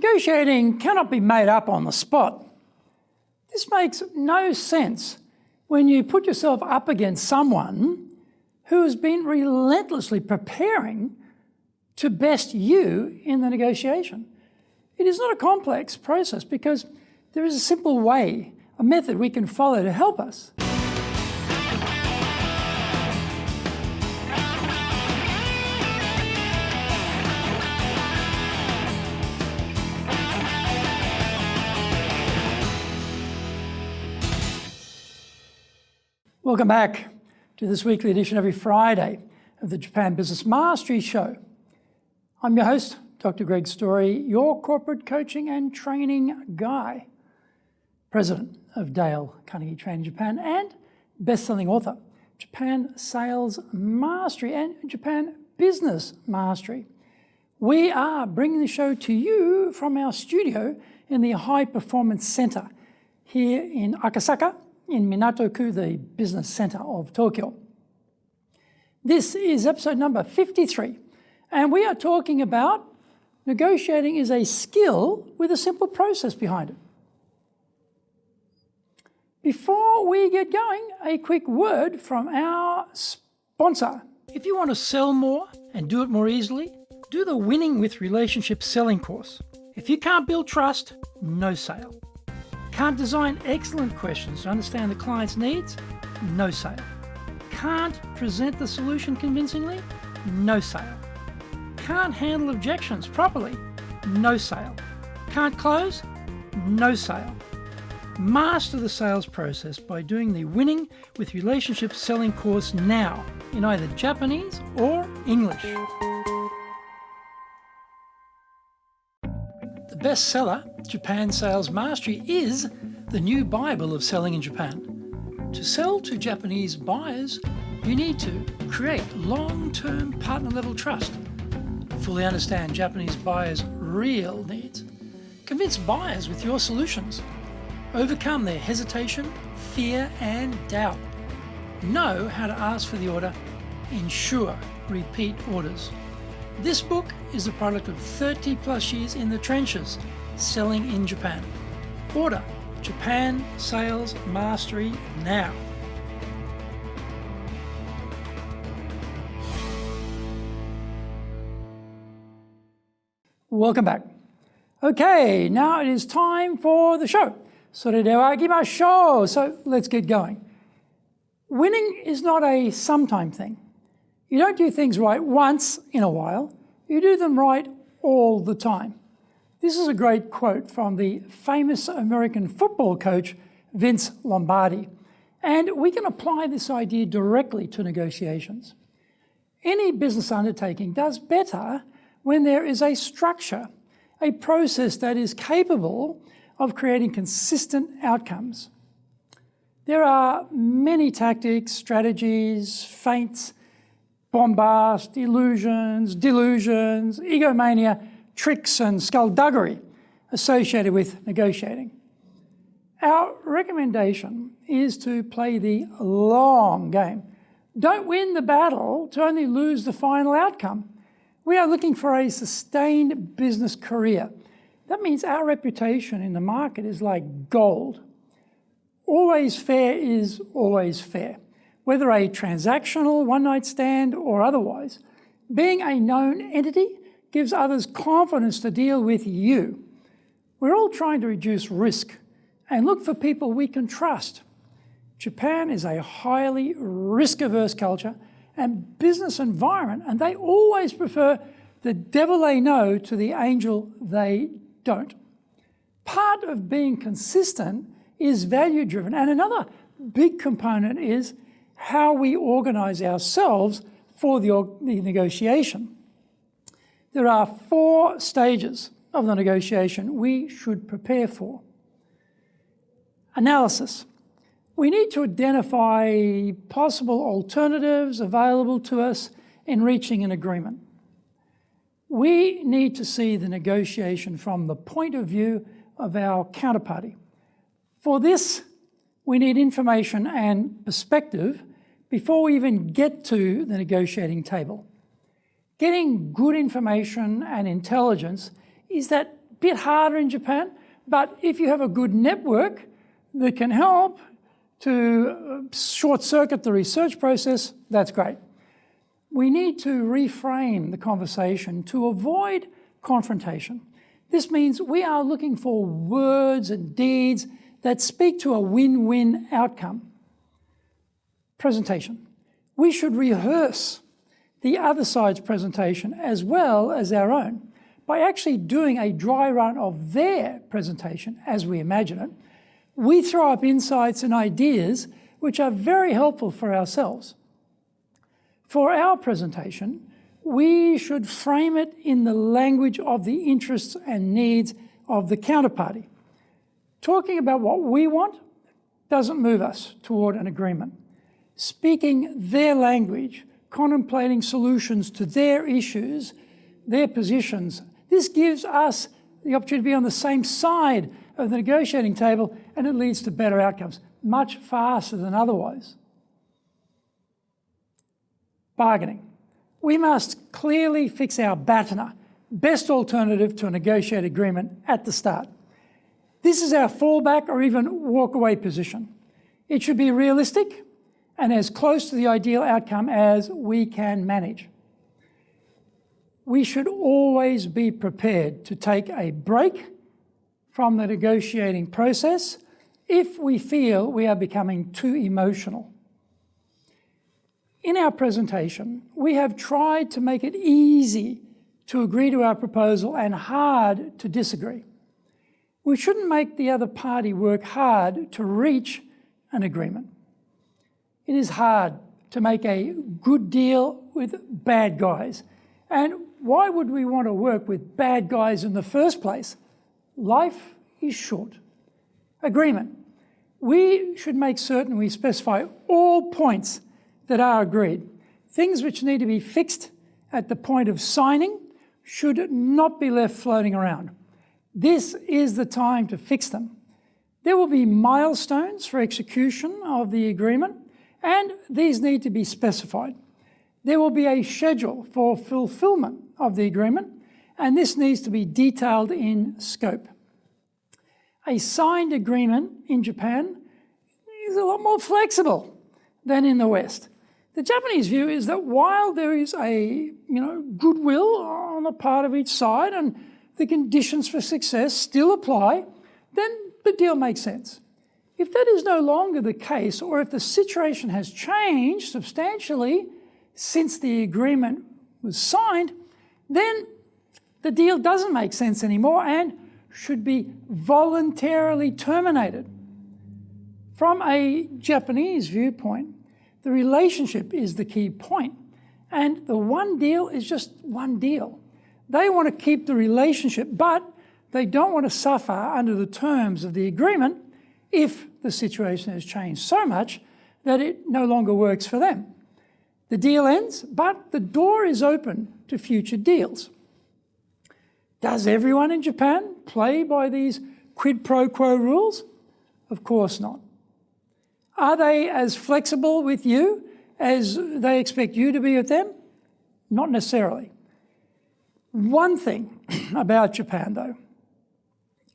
Negotiating cannot be made up on the spot. This makes no sense when you put yourself up against someone who has been relentlessly preparing to best you in the negotiation. It is not a complex process because there is a simple way, a method we can follow to help us. Welcome back to this weekly edition every Friday of the Japan Business Mastery Show. I'm your host, Dr. Greg Story, your corporate coaching and training guy, president of Dale Carnegie Training Japan and best-selling author, Japan Sales Mastery and Japan Business Mastery. We are bringing the show to you from our studio in the High Performance Center here in Akasaka, in Minato-ku, the business center of Tokyo. This is episode number 53, and we are talking about negotiating is a skill with a simple process behind it. Before we get going, a quick word from our sponsor. If you want to sell more and do it more easily, do the Winning with Relationships selling course. If you can't build trust, no sale. Can't design excellent questions to understand the client's needs? No sale. Can't present the solution convincingly? No sale. Can't handle objections properly? No sale. Can't close? No sale. Master the sales process by doing the Winning with Relationships selling course now in either Japanese or English. The bestseller, Japan Sales Mastery, is the new Bible of selling in Japan. To sell to Japanese buyers, you need to create long-term partner-level trust, fully understand Japanese buyers' real needs, convince buyers with your solutions, overcome their hesitation, fear, and doubt, know how to ask for the order, ensure repeat orders. This book is the product of 30 plus years in the trenches selling in Japan. Order Japan Sales Mastery now. Welcome back. Okay, now it is time for the show. それでは行きましょう. So let's get going. Winning is not a sometime thing. You don't do things right once in a while. You do them right all the time. This is a great quote from the famous American football coach, Vince Lombardi. And we can apply this idea directly to negotiations. Any business undertaking does better when there is a structure, a process that is capable of creating consistent outcomes. There are many tactics, strategies, feints, bombast, delusions, egomania, tricks, and skullduggery associated with negotiating. Our recommendation is to play the long game. Don't win the battle to only lose the final outcome. We are looking for a sustained business career. That means our reputation in the market is like gold. Always fair is always fair. Whether a transactional one-night stand or otherwise, being a known entity gives others confidence to deal with you. We're all trying to reduce risk and look for people we can trust. Japan is a highly risk-averse culture and business environment, and they always prefer the devil they know to the angel they don't. Part of being consistent is value-driven, and another big component is how we organize ourselves for the negotiation. There are 4 stages of the negotiation we should prepare for. Analysis. We need to identify possible alternatives available to us in reaching an agreement. We need to see the negotiation from the point of view of our counterparty. For this, we need information and perspective before we even get to the negotiating table. Getting good information and intelligence is that bit harder in Japan, but if you have a good network that can help to short-circuit the research process, that's great. We need to reframe the conversation to avoid confrontation. This means we are looking for words and deeds that speak to a win-win outcome. Presentation. We should rehearse the other side's presentation as well as our own by actually doing a dry run of their presentation as we imagine it. We throw up insights and ideas which are very helpful for ourselves. For our presentation, we should frame it in the language of the interests and needs of the counterparty. Talking about what we want doesn't move us toward an agreement. Speaking their language, contemplating solutions to their issues, their positions, this gives us the opportunity to be on the same side of the negotiating table, and it leads to better outcomes, much faster than otherwise. Bargaining. We must clearly fix our BATNA, best alternative to a negotiated agreement, at the start. This is our fallback or even walkaway position. It should be realistic and as close to the ideal outcome as we can manage. We should always be prepared to take a break from the negotiating process if we feel we are becoming too emotional. In our presentation, we have tried to make it easy to agree to our proposal and hard to disagree. We shouldn't make the other party work hard to reach an agreement. It is hard to make a good deal with bad guys. And why would we want to work with bad guys in the first place? Life is short. Agreement. We should make certain we specify all points that are agreed. Things which need to be fixed at the point of signing should not be left floating around. This is the time to fix them. There will be milestones for execution of the agreement, and these need to be specified. There will be a schedule for fulfillment of the agreement, and this needs to be detailed in scope. A signed agreement in Japan is a lot more flexible than in the West. The Japanese view is that while there is a goodwill on the part of each side and the conditions for success still apply, then the deal makes sense. If that is no longer the case, or if the situation has changed substantially since the agreement was signed, then the deal doesn't make sense anymore and should be voluntarily terminated. From a Japanese viewpoint, the relationship is the key point, and the one deal is just one deal. They want to keep the relationship, but they don't want to suffer under the terms of the agreement if the situation has changed so much that it no longer works for them. The deal ends, but the door is open to future deals. Does everyone in Japan play by these quid pro quo rules? Of course not. Are they as flexible with you as they expect you to be with them? Not necessarily. One thing about Japan, though,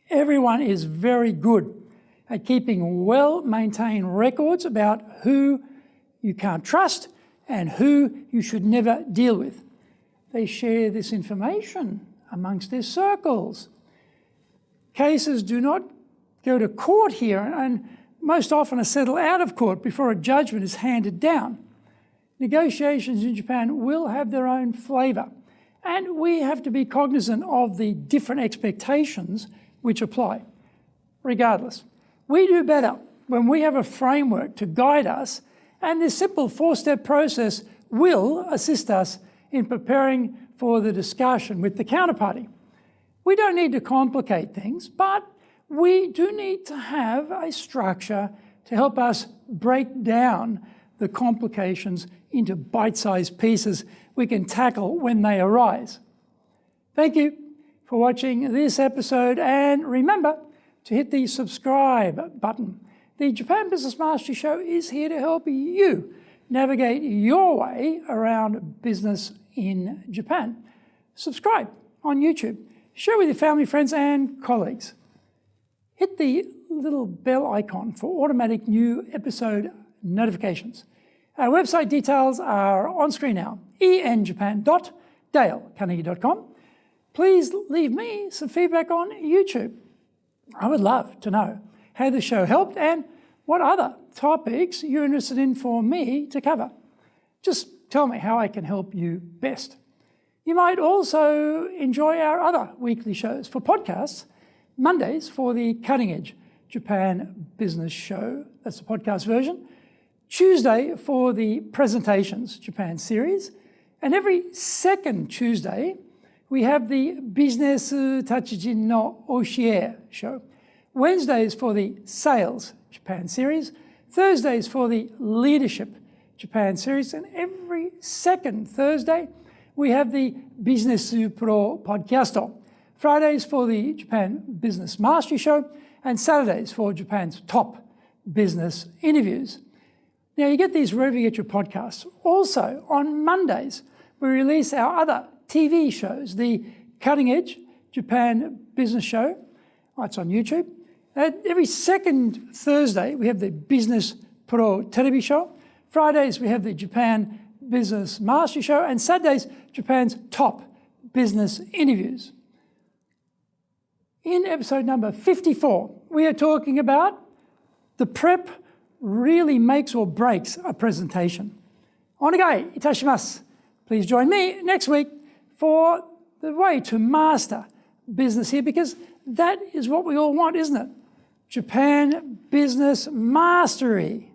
everyone is very good at keeping well-maintained records about who you can't trust and who you should never deal with. They share this information amongst their circles. Cases do not go to court here and most often are settled out of court before a judgment is handed down. Negotiations in Japan will have their own flavour, and we have to be cognizant of the different expectations which apply. Regardless, we do better when we have a framework to guide us, and this simple four-step process will assist us in preparing for the discussion with the counterparty. We don't need to complicate things, but we do need to have a structure to help us break down the complications into bite-sized pieces we can tackle when they arise. Thank you for watching this episode, and remember to hit the subscribe button. The Japan Business Mastery Show is here to help you navigate your way around business in Japan. Subscribe on YouTube. share with your family, friends, and colleagues. Hit the little bell icon for automatic new episode notifications. Our website details are on screen now, enjapan.dalecarnegie.com. Please leave me some feedback on YouTube. I would love to know how the show helped and what other topics you're interested in for me to cover. Just tell me how I can help you best. You might also enjoy our other weekly shows. For podcasts, Mondays for the Cutting Edge Japan Business Show, that's the podcast version. Tuesday for the Presentations Japan series. And every second Tuesday, we have the Business Tachijin no Oshie show. Wednesdays for the Sales Japan series. Thursdays for the Leadership Japan series. And every second Thursday, we have the Business Pro Podcasto. Fridays for the Japan Business Mastery Show, and Saturdays for Japan's top business interviews. Now, you get these wherever you get your podcasts. Also, on Mondays, we release our other TV shows, the Cutting Edge Japan Business Show. It's on YouTube. Every second Thursday, we have the Business Pro Television Show. Fridays, we have the Japan Business Mastery Show, and Saturdays, Japan's top business interviews. In episode number 54, we are talking about the prep really makes or breaks a presentation. Onegai itashimasu. Please join me next week for the way to master business here, because that is what we all want, isn't it? Japan Business Mastery.